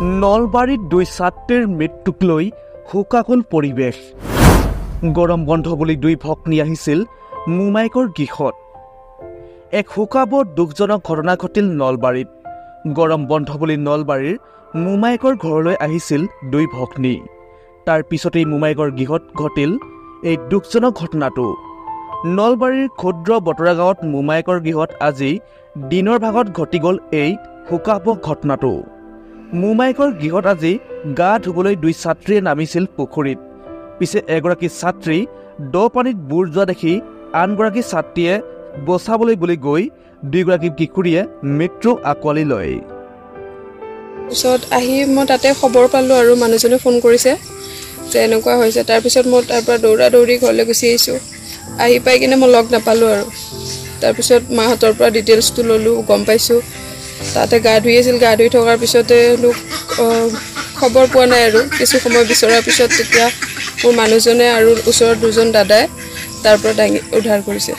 নলবাৰীত দুই ছাত্ৰীৰ মৃত্যুক লৈ শোকাকুল পৰিৱেশ। গৰম বন্ধ বুলি দুই ভগ্নী আহিছিল মোমায়েকৰ গৃহত। এক শোকাবৰ দুখজনক ঘটনা ঘটিল নলবাৰীত। গৰম বন্ধ বুলি নলবাৰীৰ মোমায়েকৰ ঘৰলৈ আহিছিল দুই ভগ্নী। তাৰ পিছতেই মোমায়েকৰ গৃহত ঘটিল এই দুখজনক ঘটনাটো। নলবাৰীৰ ক্ষুদ্ৰ বতৰা গাঁৱত মোমায়েকৰ গৃহত আজি দিনৰ ভাগত ঘটি গ'ল এই শোকাবহ ঘটনাটো। মোমায়েকৰ গৃহত আজি গা ধুবলৈ দুই ছাত্ৰীয়ে নামিছিল পুখুৰীত। পিছে এগৰাকী ছাত্ৰী দ পানীত বুৰ যোৱা দেখি আনগৰাকী ছাত্ৰীয়ে বচাবলৈ বুলি গৈ দুয়োগৰাকী কিশোৰীয়ে মৃত্যু আঁকোৱালি লয়। পিছত আহি মই তাতে খবৰ পালোঁ আৰু মানুহজনে ফোন কৰিছে যে এনেকুৱা হৈছে। তাৰপিছত মই তাৰ পৰা দৌৰা দৌৰি ঘৰলৈ গুচি আহিছোঁ। আহি পাই কিনে মই লগ নাপালোঁ আৰু তাৰপিছত মাহঁতৰ পৰা ডিটেইলছটো ল'লোঁ, গম পাইছোঁ তাতে গা ধুই আছিল। গা ধুই থকাৰ পিছতে লোক খবৰ পোৱা নাই আৰু কিছু সময় বিচৰাৰ পিছত তেতিয়া মোৰ মানুহজনে আৰু ওচৰৰ দুজন দাদাই তাৰ পৰা উদ্ধাৰ কৰিছে।